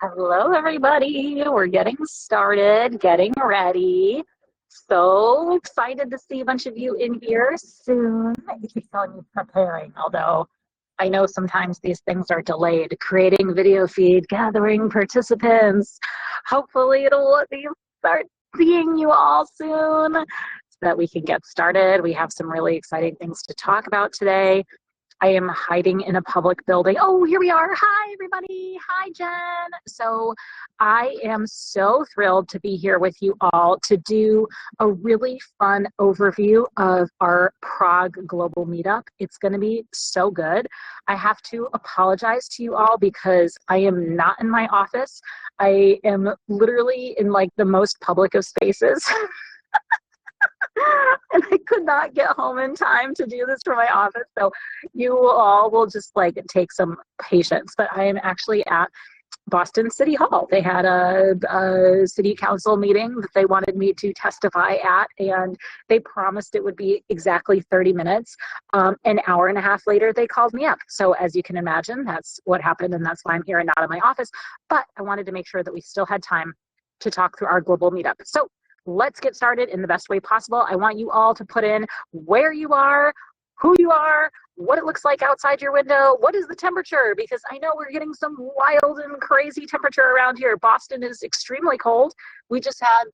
Hello, everybody. We're getting started, getting ready. So excited to see a bunch of you in here soon. I keep telling you preparing, although I know sometimes these things are delayed. Creating video feed, gathering participants. Hopefully it'll let me start seeing you all soon so that we can get started. We have some really exciting things to talk about today. I am hiding in a public building. Oh, here we are. Hi, everybody. Hi, Jen. So I am so thrilled to be here with you all to do a really fun overview of our Prague Global Meetup. It's going to be so good. I have to apologize to you all because I am not in my office. I am literally in like the most public of spaces. And I could not get home in time to do this for my office. So you all will just like take some patience. But I am actually at Boston City Hall. They had a city council meeting that they wanted me to testify at, and they promised it would be exactly 30 minutes. An hour and a half later, they called me up. So as you can imagine, that's what happened, and that's why I'm here and not in my office. But I wanted to make sure that we still had time to talk through our global meetup. So let's get started in the best way possible. I want you all to put in where you are, who you are, what it looks like outside your window, what is the temperature, because I know we're getting some wild and crazy temperature around here. Boston is extremely cold. We just had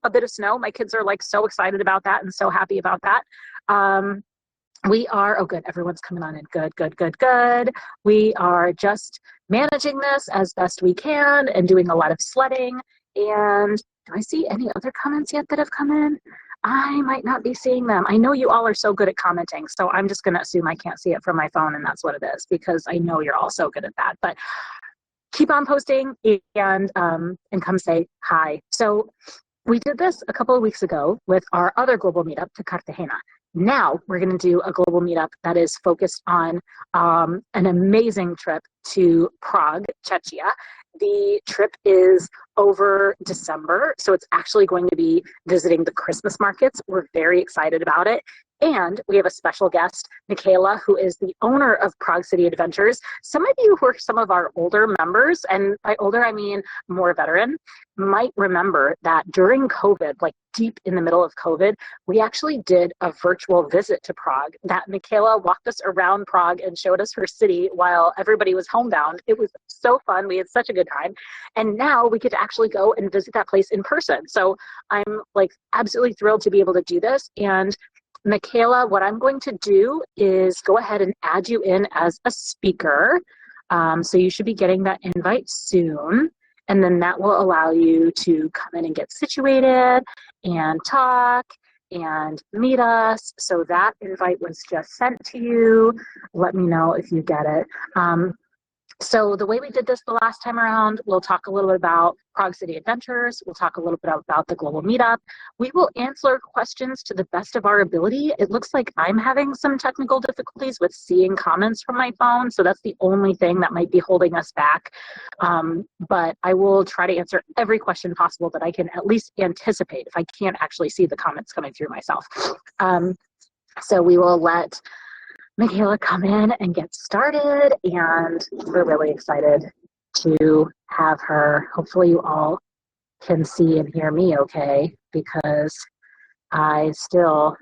a bit of snow. My kids are like so excited about that and so happy about that. We are, oh good, everyone's coming on in. Good, good, good, good. We are just managing this as best we can and doing a lot of sledding. And do I see any other comments yet that have come in? I might not be seeing them. I know you all are so good at commenting, so I'm just going to assume I can't see it from my phone, and that's what it is, because I know you're all so good at that. But keep on posting and come say hi. So we did this a couple of weeks ago with our other global meetup to Cartagena. Now we're going to do a global meetup that is focused on an amazing trip to Prague, Czechia. The trip is over December, so it's actually going to be visiting the Christmas markets. We're very excited about it. And we have a special guest, Michaela, who is the owner of Prague City Adventures. Some of you who are some of our older members, and by older I mean more veteran, might remember that during COVID, like deep in the middle of COVID, we actually did a virtual visit to Prague that Michaela walked us around Prague and showed us her city while everybody was homebound. It was so fun. We had such a good time. And now we get to actually go and visit that place in person. So I'm like absolutely thrilled to be able to do this. And Michaela, what I'm going to do is go ahead and add you in as a speaker. So you should be getting that invite soon. And then that will allow you to come in and get situated and talk and meet us. So that invite was just sent to you. Let me know if you get it. So the way we did this the last time around, we'll talk a little bit about Prague City Adventures. We'll talk a little bit about the global meetup. We will answer questions to the best of our ability. It looks like I'm having some technical difficulties with seeing comments from my phone, so that's the only thing that might be holding us back. But I will try to answer every question possible that I can at least anticipate if I can't actually see the comments coming through myself. So we will let Michaela come in and get started, and we're really excited to have her. Hopefully you all can see and hear me okay, because I still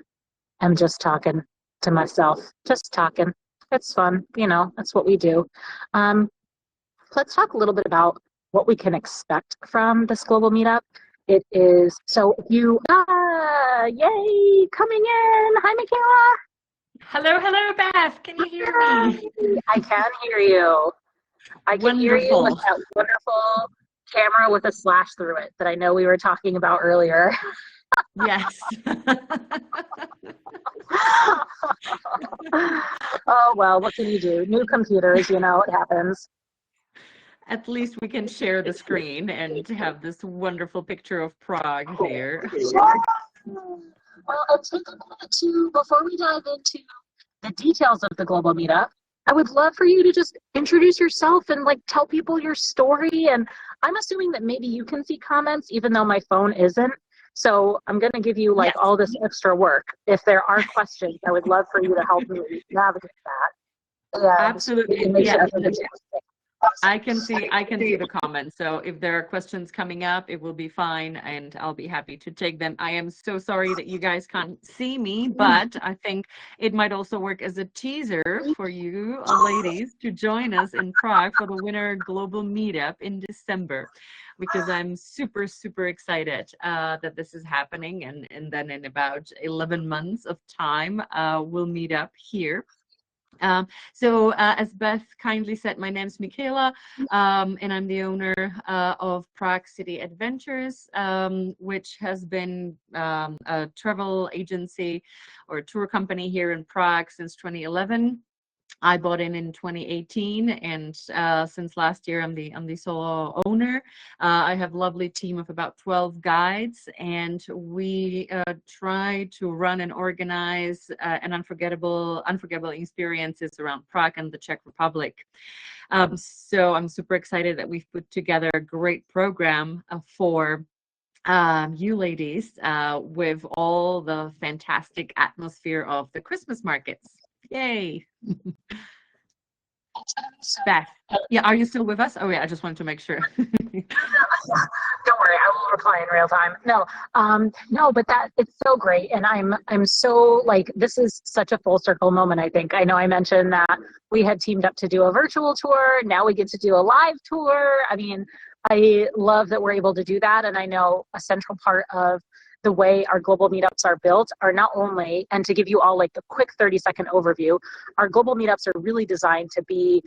am just talking to myself, just talking. It's fun, you know, that's what we do. Let's talk a little bit about what we can expect from this global meetup. It is, so you, yay, coming in. Hi, Michaela. Hello, Beth. Can you hear me? I can hear you. I can hear you with that wonderful camera with a slash through it that I know we were talking about earlier. Yes. Oh, well, what can you do? New computers, you know, it happens. At least we can share the screen and have this wonderful picture of Prague here. Sure. Well, I'll take a minute to, before we dive into the details of the global meetup, I would love for you to just introduce yourself and like tell people your story. And I'm assuming that maybe you can see comments even though my phone isn't. So I'm going to give you like all this extra work. If there are questions, I would love for you to help me navigate that. And absolutely. make sure I can see the comments. So if there are questions coming up, it will be fine, and I'll be happy to take them. I am so sorry that you guys can't see me, but I think it might also work as a teaser for you ladies to join us in Prague for the Winter Global Meetup in December, because I'm super, super excited that this is happening. And then in about 11 months of time, we'll meet up here. As Beth kindly said, my name is Michaela, and I'm the owner of Prague City Adventures, which has been a travel agency or tour company here in Prague since 2011. I bought in 2018, and since last year, I'm the solo owner. I have a lovely team of about 12 guides, and we try to run and organize an unforgettable experiences around Prague and the Czech Republic. So I'm super excited that we've put together a great program for you ladies with all the fantastic atmosphere of the Christmas markets. Yay! Beth, yeah, are you still with us? Oh yeah, I just wanted to make sure. Don't worry, I will reply in real time. No, but it's so great, and I'm so like, this is such a full circle moment. I think I know I mentioned that we had teamed up to do a virtual tour. Now we get to do a live tour. I mean, I love that we're able to do that, and I know a central part of the way our global meetups are built are not only, and to give you all like the quick 30-second overview, our global meetups are really designed to be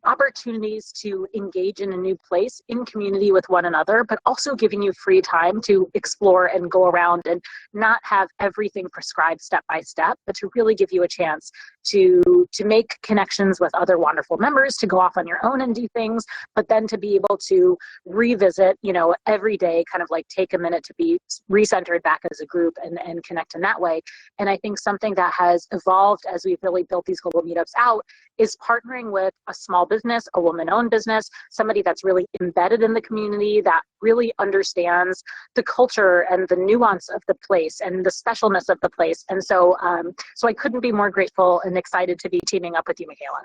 opportunities to engage in a new place in community with one another, but also giving you free time to explore and go around and not have everything prescribed step by step, but to really give you a chance to make connections with other wonderful members, to go off on your own and do things, but then to be able to revisit, every day, kind of like take a minute to be recentered back as a group and connect in that way. And I think something that has evolved as we've really built these global meetups out is partnering with a small business, a woman-owned business, somebody that's really embedded in the community, that really understands the culture and the nuance of the place and the specialness of the place. And so I couldn't be more grateful and excited to be teaming up with you, Michaela.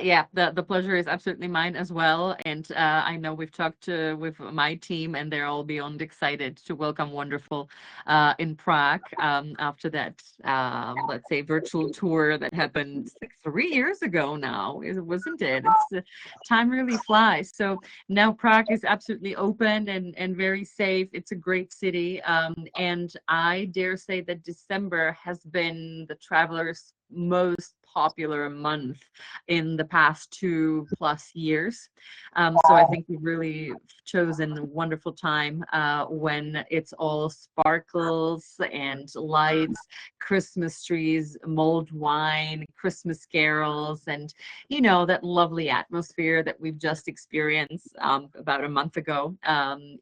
Yeah, the pleasure is absolutely mine as well. And I know we've talked with my team, and they're all beyond excited to welcome Wanderful in Prague after that, let's say, virtual tour that happened 3 years ago now, wasn't it? Time really flies. So now Prague is absolutely open and very safe. It's a great city. And I dare say that December has been the travelers' most popular month in the past 2+ years. So I think we've really chosen a wonderful time when it's all sparkles and lights, Christmas trees, mulled wine, Christmas carols, and that lovely atmosphere that we've just experienced about a month ago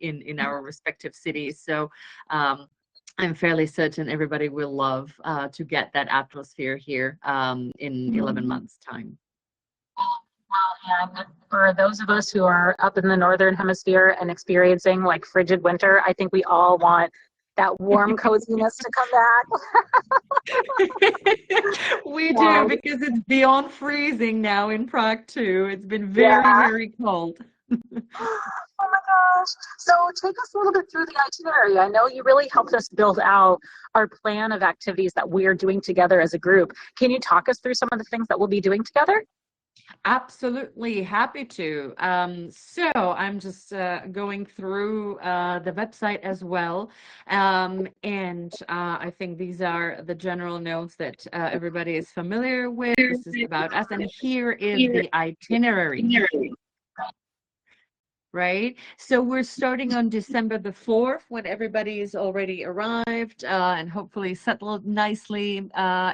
in our respective cities. So I'm fairly certain everybody will love to get that atmosphere here in 11 months' time. Well, and for those of us who are up in the Northern Hemisphere and experiencing like frigid winter, I think we all want that warm coziness to come back. We do, because it's beyond freezing now in Prague too. It's been very cold. Oh my gosh. So take us a little bit through the itinerary. I know you really helped us build out our plan of activities that we are doing together as a group. Can you talk us through some of the things that we'll be doing together? Absolutely, happy to. So I'm just going through the website as well. And I think these are the general notes that everybody is familiar with. This is about us. And here is the itinerary. Right? So we're starting on December the 4th, when everybody is already arrived and hopefully settled nicely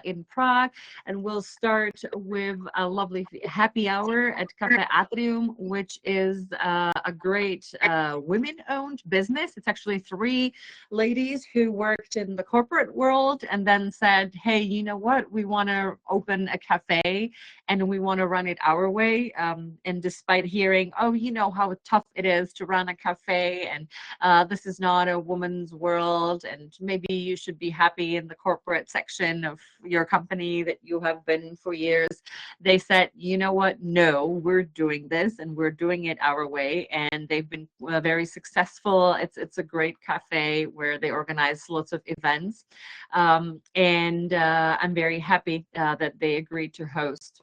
in Prague. And we'll start with a lovely happy hour at Cafe Atrium, which is a great women-owned business. It's actually 3 ladies who worked in the corporate world and then said, hey, you know what? We want to open a cafe and we want to run it our way. And despite hearing, oh, you know how tough it is to run a cafe, and this is not a woman's world, and maybe you should be happy in the corporate section of your company that you have been for years, they said, you know what? No, we're doing this, and we're doing it our way. And they've been very successful. It's a great cafe where they organize lots of events, and I'm very happy that they agreed to host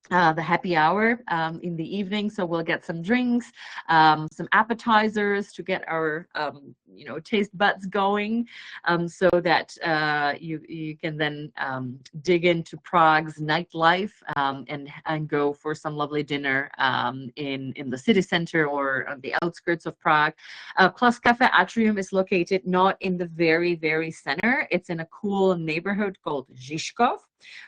the happy hour in the evening. So we'll get some drinks, some appetizers to get our taste buds going, so that you can then dig into Prague's nightlife, and go for some lovely dinner in the city center or on the outskirts of Prague. Plus, Cafe Atrium is located not in the very, very center. It's in a cool neighborhood called Žižkov,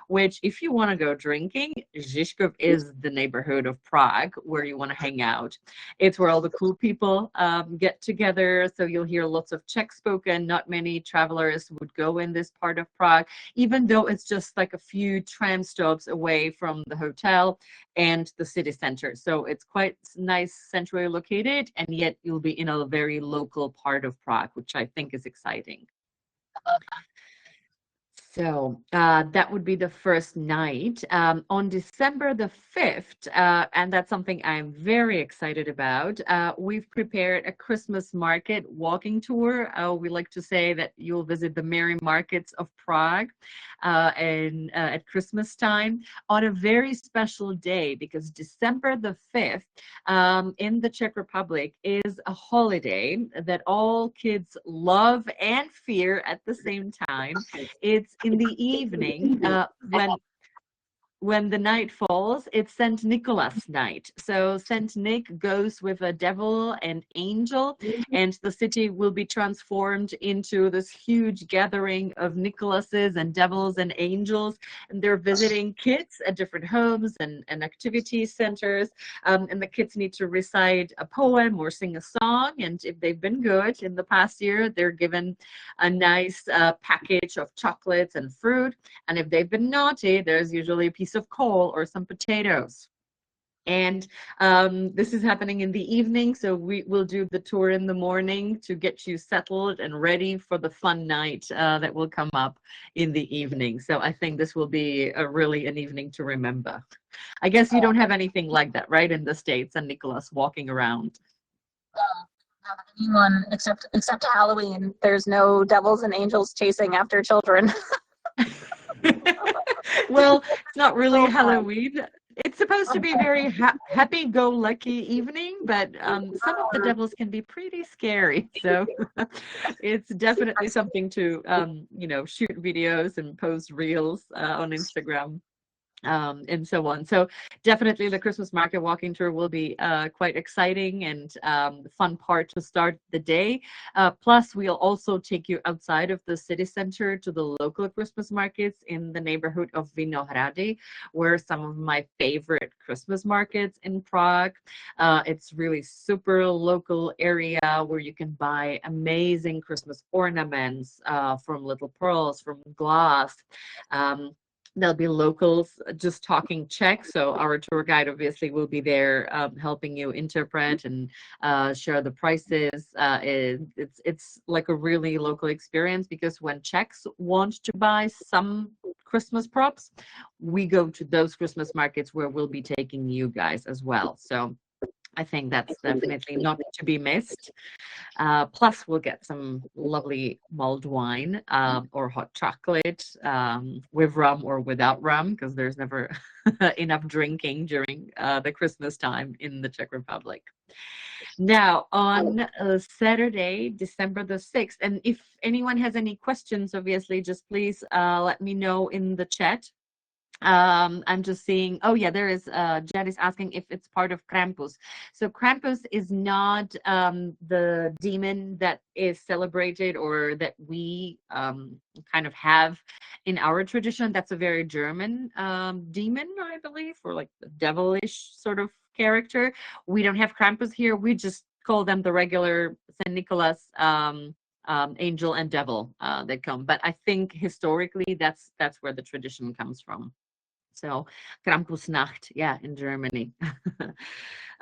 which, if you want to go drinking, Žižkov is the neighborhood of Prague where you want to hang out. It's where all the cool people get together. So you'll hear lots of Czech spoken. Not many travelers would go in this part of Prague, even though it's just like a few tram stops away from the hotel and the city center. So it's quite nice, centrally located, and yet you'll be in a very local part of Prague, which I think is exciting. So that would be the first night. On December the 5th, and that's something I'm very excited about, we've prepared a Christmas market walking tour. We like to say that you'll visit the merry markets of Prague and at Christmas time on a very special day, because December the 5th in the Czech Republic is a holiday that all kids love and fear at the same time. It's in the evening when the night falls. It's Saint Nicholas night. So Saint Nick goes with a devil and angel, and the city will be transformed into this huge gathering of Nicholases and devils and angels, and they're visiting kids at different homes and activity centers, and the kids need to recite a poem or sing a song, and if they've been good in the past year, they're given a nice package of chocolates and fruit, and if they've been naughty, there's usually a piece of coal or some potatoes. And this is happening in the evening, so we will do the tour in the morning to get you settled and ready for the fun night that will come up in the evening. So I think this will be really an evening to remember. I guess you don't have anything like that, right, in the States, and Nicholas walking around? Anyone except Halloween. There's no devils and angels chasing after children. Well, it's not really Halloween. It's supposed to be very happy-go-lucky evening, but some of the devils can be pretty scary. So it's definitely something to shoot videos and post reels on Instagram. And so on. So definitely the Christmas market walking tour will be quite exciting and fun part to start the day. Plus, we'll also take you outside of the city center to the local Christmas markets in the neighborhood of Vinohrady, where some of my favorite Christmas markets in Prague. It's really super local area where you can buy amazing Christmas ornaments from little pearls, from glass. There'll be locals just talking Czech, so our tour guide obviously will be there helping you interpret and share the prices. It's like a really local experience, because when Czechs want to buy some Christmas props, we go to those Christmas markets where we'll be taking you guys as well. So I think that's definitely not to be missed. Plus, we'll get some lovely mulled wine or hot chocolate with rum or without rum, because there's never enough drinking during the Christmas time in the Czech Republic. Now, on Saturday, December the 6th, and if anyone has any questions, obviously, just please let me know in the chat. I'm just seeing, oh yeah, there is Jed is asking if it's part of Krampus. So Krampus is not the demon that is celebrated or that we kind of have in our tradition. That's a very German demon, I believe, or like the devilish sort of character. We don't have Krampus here. We just call them the regular St. Nicholas angel and devil that come. But I think historically that's where the tradition comes from. So Krampusnacht, yeah, in Germany.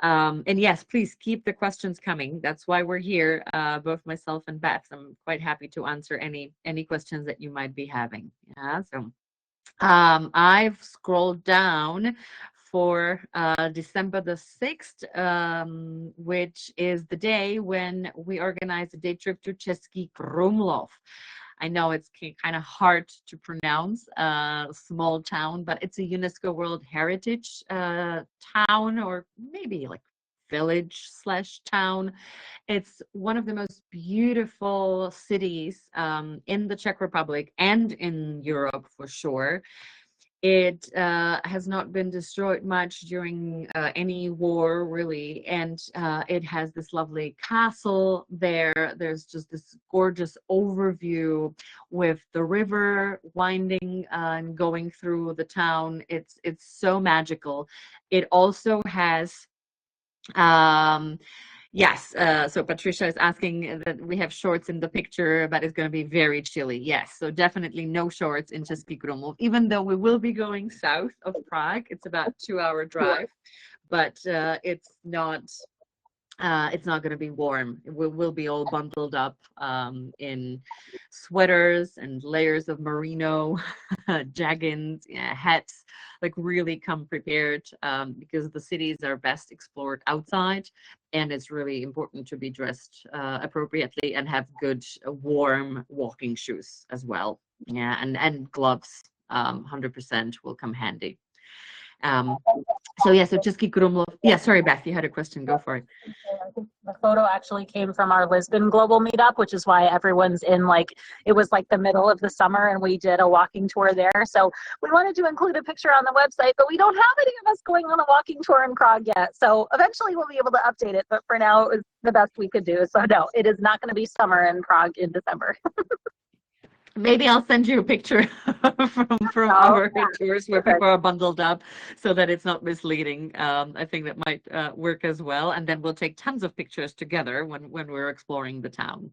And yes, please keep the questions coming. That's why we're here, both myself and Beth. I'm quite happy to answer any questions that you might be having. Yeah, so I've scrolled down for December the 6th, which is the day when we organize a day trip to Český Krumlov. I know it's kind of hard to pronounce, small town, but it's a UNESCO World Heritage town, or maybe like village slash town. It's one of the most beautiful cities in the Czech Republic and in Europe for sure. It has not been destroyed much during any war, really, and it has this lovely castle there. There's just this gorgeous overview with the river winding and going through the town. It's so magical. It also has yes, so Patricia is asking that we have shorts in the picture, but it's going to be very chilly. Yes, so definitely no shorts in Český Krumlov, even though we will be going south of Prague. It's about 2-hour drive, but it's not going to be warm. We'll be all bundled up in sweaters and layers of merino, jaggins, yeah, hats, like really come prepared, because the cities are best explored outside, and it's really important to be dressed appropriately and have good warm walking shoes as well. Yeah, and gloves, 100% will come handy. So yeah, so Český Krumlov. Yeah, sorry, Beth, you had a question. Go for it. I think the photo actually came from our Lisbon Global Meetup, which is why everyone's in, like, it was like the middle of the summer and we did a walking tour there. So we wanted to include a picture on the website, but we don't have any of us going on a walking tour in Prague yet. So eventually we'll be able to update it, but for now it was the best we could do. So no, it is not going to be summer in Prague in December. Maybe I'll send you a picture from our tours where people are bundled up, so that it's not misleading. I think that might work as well. And then we'll take tons of pictures together when we're exploring the town.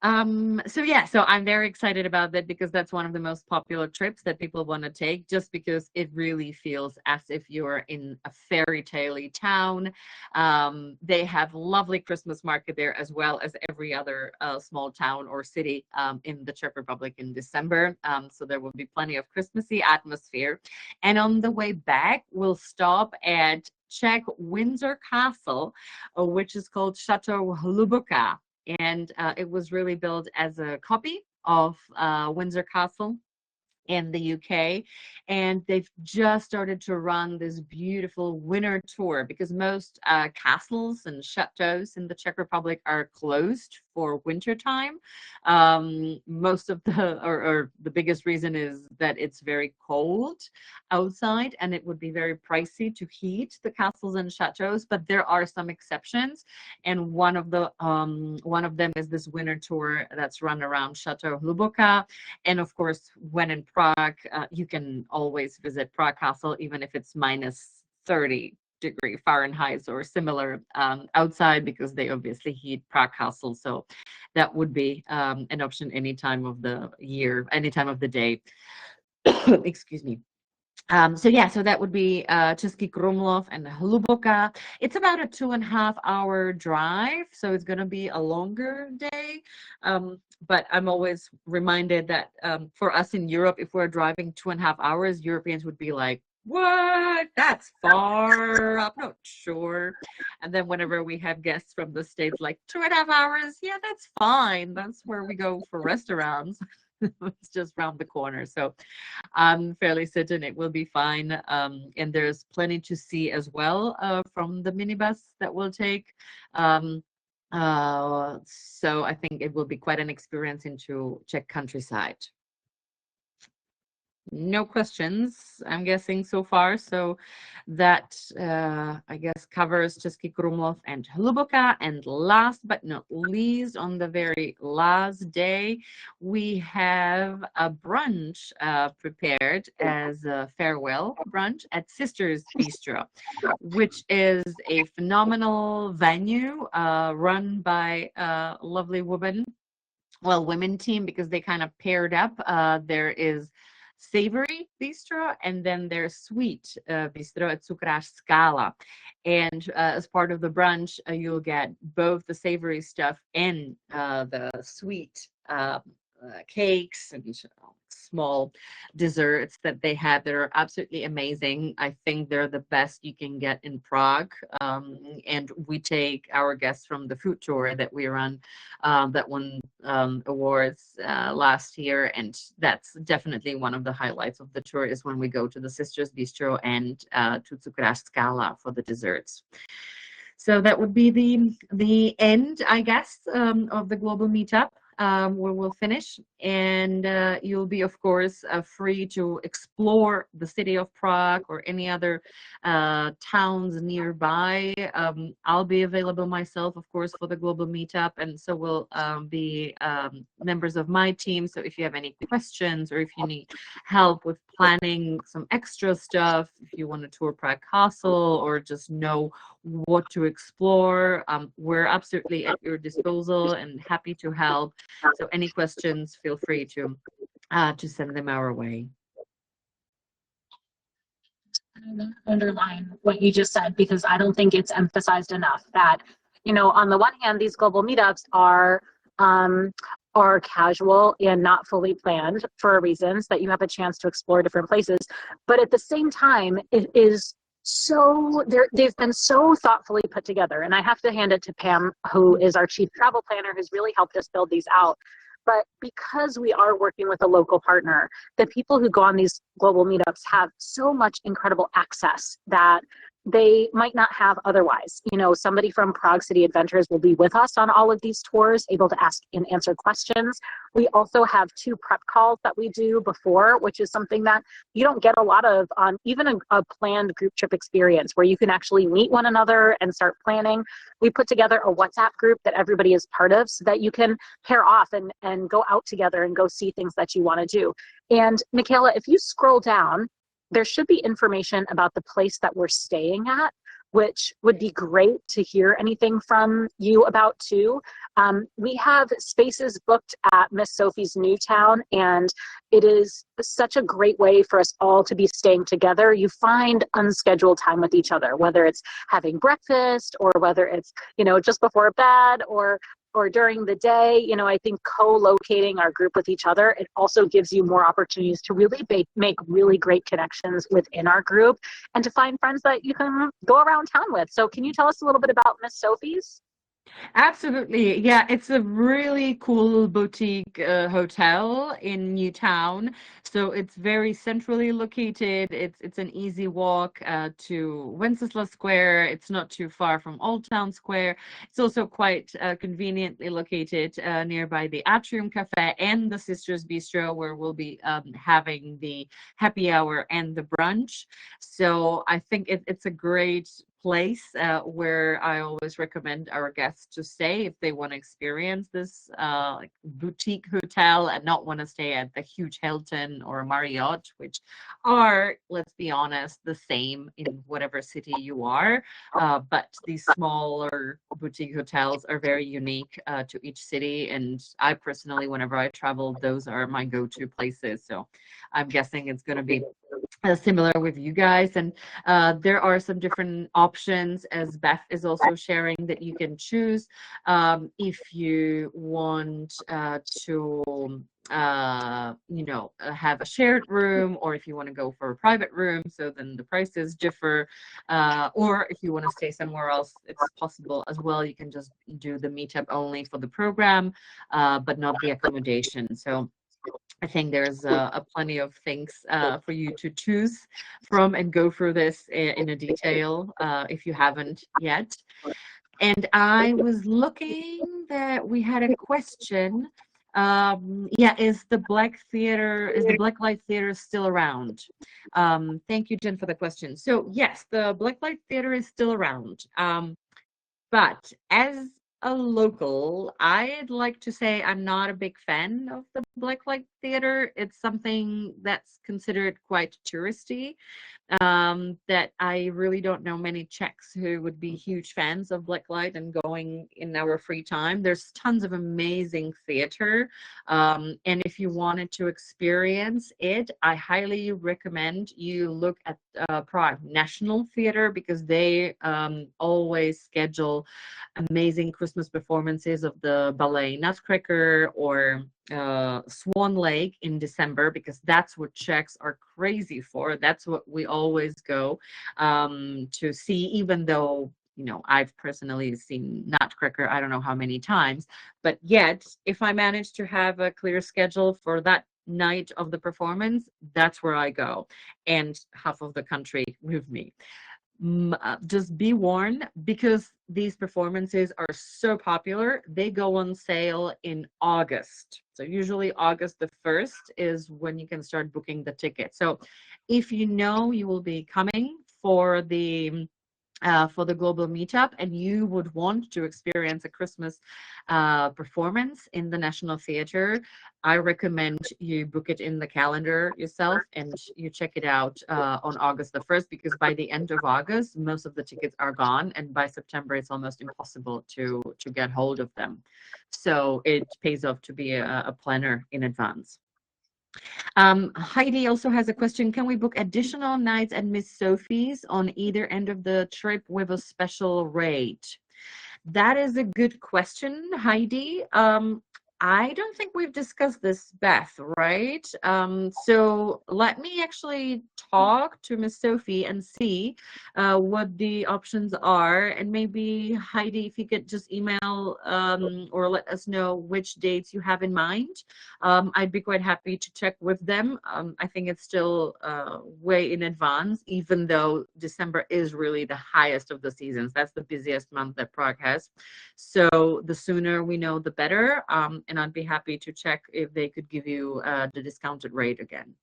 So yeah, so I'm very excited about that, because that's one of the most popular trips that people want to take, just because it really feels as if you're in a fairy tale-y town. They have lovely Christmas market there, as well as every other small town or city in the Czech Republic in December. So there will be plenty of Christmassy atmosphere. And on the way back, we'll stop at Czech Windsor Castle, which is called Chateau Hluboká. And it was really built as a copy of Windsor Castle in the UK, and they've just started to run this beautiful winter tour, because most castles and chateaus in the Czech Republic are closed for winter time. Most of or the biggest reason is that it's very cold outside, and it would be very pricey to heat the castles and chateaus. But there are some exceptions, and one of them is this winter tour that's run around Chateau Hluboká. And of course, when in Prague, you can always visit Prague Castle, even if it's minus 30° Fahrenheit or similar outside, because they obviously heat Prague Castle. So that would be an option any time of the year, any time of the day. Excuse me. So yeah, so that would be Český Krumlov and Hluboká. It's about a 2.5-hour drive, so it's going to be a longer day. But I'm always reminded that for us in Europe, if we're driving 2.5 hours, Europeans would be like, what? That's far. I'm not sure. And then whenever we have guests from the States, like 2.5 hours, yeah, that's fine. That's where we go for restaurants. It's just around the corner. So I'm fairly certain it will be fine. And there's plenty to see as well from the minibus that we'll take. So I think it will be quite an experience into Czech countryside. No questions, I'm guessing, so far. So that, I guess, covers Český Krumlov and Hluboká. And last but not least, on the very last day, we have a brunch prepared as a farewell brunch at Sisters Bistro, which is a phenomenal venue run by a lovely women team, because they kind of paired up. There is savory bistro, and then their sweet bistro at Cukrář Skala. And as part of the brunch, you'll get both the savory stuff and the sweet cakes and small desserts that they have that are absolutely amazing. I think they're the best you can get in Prague. And we take our guests from the food tour that we run that won awards last year. And that's definitely one of the highlights of the tour is when we go to the Sisters Bistro and to Cukrář Skala for the desserts. So that would be the end, I guess, of the global meetup. Where we'll finish, and you'll be, of course, free to explore the city of Prague or any other towns nearby. I'll be available myself, of course, for the global meetup, and so will be members of my team. So if you have any questions or if you need help with planning some extra stuff, if you want to tour Prague Castle or just know what to explore, we're absolutely at your disposal and happy to help. So any questions, feel free to send them our way. Underline what you just said, because I don't think it's emphasized enough that, you know, on the one hand, these global meetups are casual and not fully planned for reasons that you have a chance to explore different places. But at the same time, it is so they've been so thoughtfully put together. And I have to hand it to Pam, who is our chief travel planner, who's really helped us build these out. But because we are working with a local partner, the people who go on these global meetups have so much incredible access that they might not have otherwise. You know, somebody from Prague City Adventures will be with us on all of these tours, able to ask and answer questions. We also have 2 prep calls that we do before, which is something that you don't get a lot of on even a planned group trip experience where you can actually meet one another and start planning. We put together a WhatsApp group that everybody is part of so that you can pair off and go out together and go see things that you want to do. And Michaela, if you scroll down, there should be information about the place that we're staying at, which would be great to hear anything from you about too. We have spaces booked at Miss Sophie's new town, and it is such a great way for us all to be staying together. You find unscheduled time with each other, whether it's having breakfast or whether it's, you know, just before bed or during the day. You know, I think co-locating our group with each other, it also gives you more opportunities to really make really great connections within our group and to find friends that you can go around town with. So can you tell us a little bit about Miss Sophie's? Absolutely. Yeah, it's a really cool boutique hotel in Newtown. So it's very centrally located. It's an easy walk to Wenceslas Square. It's not too far from Old Town Square. It's also quite conveniently located nearby the Atrium Cafe and the Sisters Bistro, where we'll be having the happy hour and the brunch. So I think it's a great place where I always recommend our guests to stay if they want to experience this like boutique hotel and not want to stay at the huge Hilton or Marriott, which are, let's be honest, the same in whatever city you are. But these smaller boutique hotels are very unique to each city. And I personally, whenever I travel, those are my go-to places. So I'm guessing it's going to be similar with you guys. And there are some different options, as Beth is also sharing, that you can choose if you want to have a shared room, or if you want to go for a private room, so then the prices differ, or if you want to stay somewhere else, it's possible as well. You can just do the meetup only for the program, but not the accommodation. So I think there's a plenty of things for you to choose from and go through this in a detail if you haven't yet. And I was looking that we had a question. Is the Black Light Theater still around? Thank you, Jen, for the question. So yes, the Black Light Theater is still around. But as a local, I'd like to say I'm not a big fan of the Blacklight Theater. It's something that's considered quite touristy. that I really don't know many Czechs who would be huge fans of blacklight and going in our free time. There's tons of amazing theater. And if you wanted to experience it, I highly recommend you look at Prague National Theater, because they always schedule amazing Christmas performances of the ballet Nutcracker or Swan Lake in December, because that's what Czechs are crazy for. That's what we always go to see, even though, you know, I've personally seen Nutcracker I don't know how many times, but yet if I manage to have a clear schedule for that night of the performance, that's where I go, and half of the country with me. Just be warned, because these performances are so popular, they go on sale in August. So usually August the 1st is when you can start booking the ticket. So if you know you will be coming for the global meetup and you would want to experience a Christmas performance in the National Theatre, I recommend you book it in the calendar yourself and you check it out on August the 1st, because by the end of August, most of the tickets are gone, and by September, it's almost impossible to get hold of them. So it pays off to be a planner in advance. Heidi also has a question. Can we book additional nights at Miss Sophie's on either end of the trip with a special rate? That is a good question, Heidi. I don't think we've discussed this, Beth, right? So let me actually talk to Miss Sophie and see what the options are. And maybe, Heidi, if you could just email or let us know which dates you have in mind, I'd be quite happy to check with them. I think it's still way in advance, even though December is really the highest of the seasons. That's the busiest month that Prague has. So the sooner we know, the better. And I'd be happy to check if they could give you the discounted rate again.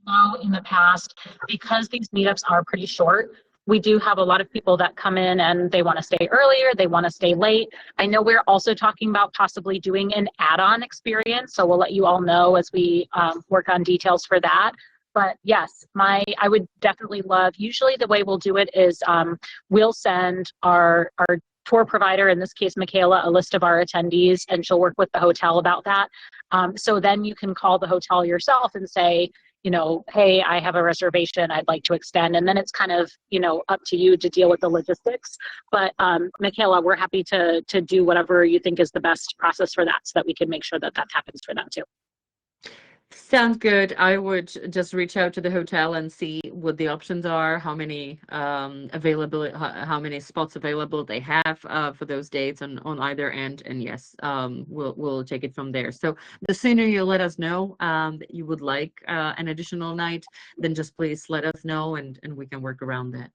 Know in the past, because these meetups are pretty short, we do have a lot of people that come in and they want to stay earlier, they want to stay late. I know we're also talking about possibly doing an add-on experience, so we'll let you all know as we work on details for that. But yes, I would definitely love, usually the way we'll do it is we'll send our tour provider, in this case Michaela, a list of our attendees, and she'll work with the hotel about that. So then you can call the hotel yourself and say, you know, hey, I have a reservation, I'd like to extend. And then it's kind of, you know, up to you to deal with the logistics. But Michaela, we're happy to do whatever you think is the best process for that, so that we can make sure that that happens for them too. Sounds good. I would just reach out to the hotel and see what the options are, how many how many spots available they have for those dates on either end, and yes, we'll take it from there. So the sooner you let us know that you would like an additional night, then just please let us know, and we can work around that.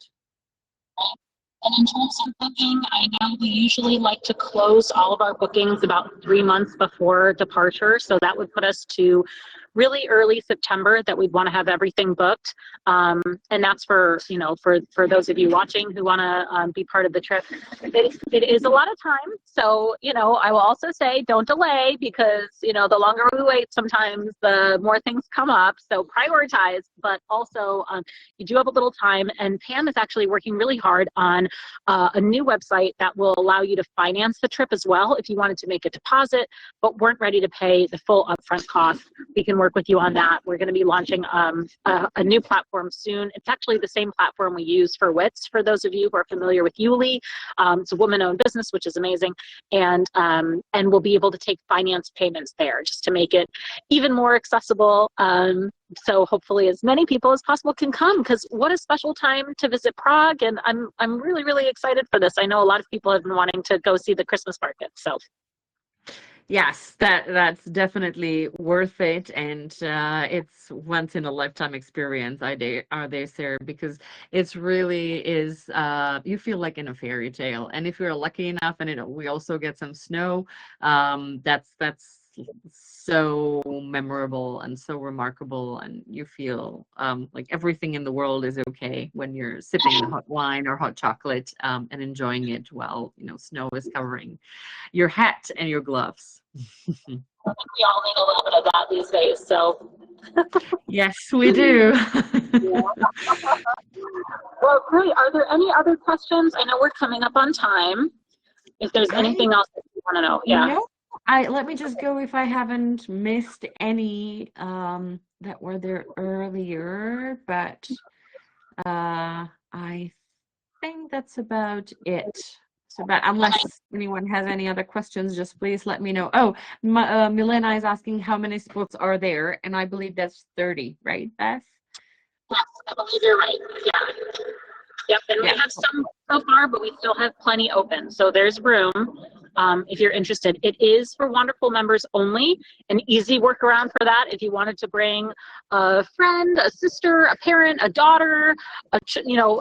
And in terms of booking, I know we usually like to close all of our bookings about 3 months before departure. So that would put us to really early September that we'd want to have everything booked. And that's for, you know, for those of you watching who want to be part of the trip. It is a lot of time. So, you know, I will also say don't delay, because, you know, the longer we wait, sometimes the more things come up. So prioritize, but also you do have a little time. And Pam is actually working really hard on a new website that will allow you to finance the trip as well. If you wanted to make a deposit but weren't ready to pay the full upfront cost, we can work with you on that. We're going to be launching a new platform soon. It's actually the same platform we use for WITS, for those of you who are familiar with Yuli. It's a woman-owned business, which is amazing. And we'll be able to take finance payments there just to make it even more accessible. So hopefully as many people as possible can come, because what a special time to visit Prague. And I'm really, really excited for this. I know a lot of people have been wanting to go see the Christmas market. So yes, that's definitely worth it, and it's once in a lifetime experience. I dare say, because it's really is. You feel like in a fairy tale, and if you're lucky enough, and we also get some snow, that's so memorable and so remarkable, and you feel like everything in the world is okay when you're sipping the hot wine or hot chocolate and enjoying it while, you know, snow is covering your hat and your gloves. I think we all need a little bit of that these days. So Yes, we do. Well, great. Are there any other questions? I know we're coming up on time. If there's anything else that you want to know, yeah. No, let me just go if I haven't missed any that were there earlier, but I think that's about it. So, but unless anyone has any other questions, just please let me know. Oh, Milena is asking how many spots are there, and I believe that's 30, right, Beth? Yes, I believe you're right. Yeah. Yep, and we have some so far, but we still have plenty open. So there's room if you're interested. It is for Wanderful members only. An easy workaround for that, if you wanted to bring a friend, a sister, a parent, a daughter,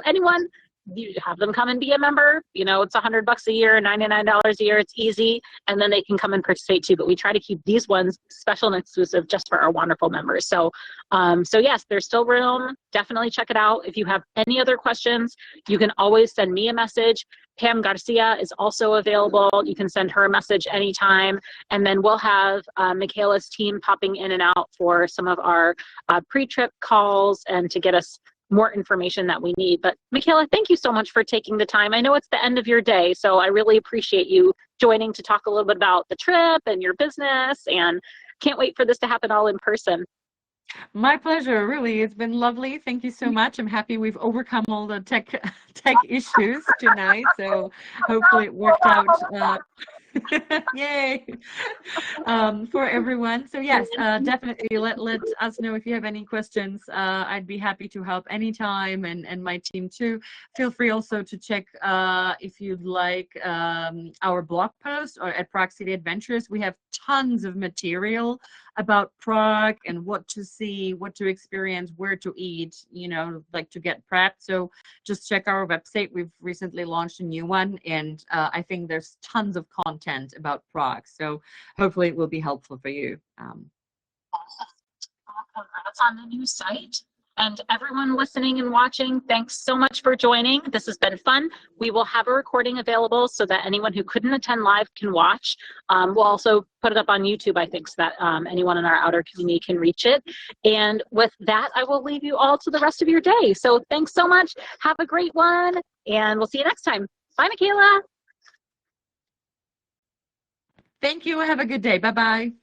anyone, you have them come and be a member. It's $100 a year, $99 a year. It's easy, and then they can come and participate too. But we try to keep these ones special and exclusive just for our Wanderful members. So yes, there's still room. Definitely check it out. If you have any other questions, you can always send me a message. Pam Garcia is also available. You can send her a message anytime. And then we'll have Michaela's team popping in and out for some of our pre-trip calls and to get us more information that we need. But Michaela, thank you so much for taking the time. I know it's the end of your day, so I really appreciate you joining to talk a little bit about the trip and your business, and can't wait for this to happen all in person. My pleasure, really. It's been lovely. Thank you so much. I'm happy we've overcome all the tech issues tonight. So hopefully it worked out. Yay, for everyone. So yes, definitely let us know if you have any questions. I'd be happy to help anytime, and my team too. Feel free also to check if you'd like our blog post or at Prague City Adventures. We have tons of material about Prague and what to see, what to experience, where to eat, like to get prepped. So just check our website. We've recently launched a new one, and I think there's tons of content about Prague. So hopefully it will be helpful for you. That's on the new site. And everyone listening and watching, thanks so much for joining. This has been fun. We will have a recording available so that anyone who couldn't attend live can watch. We'll also put it up on YouTube, I think, so that anyone in our outer community can reach it. And with that, I will leave you all to the rest of your day. So thanks so much. Have a great one, and we'll see you next time. Bye, Michaela. Thank you. Have a good day. Bye-bye.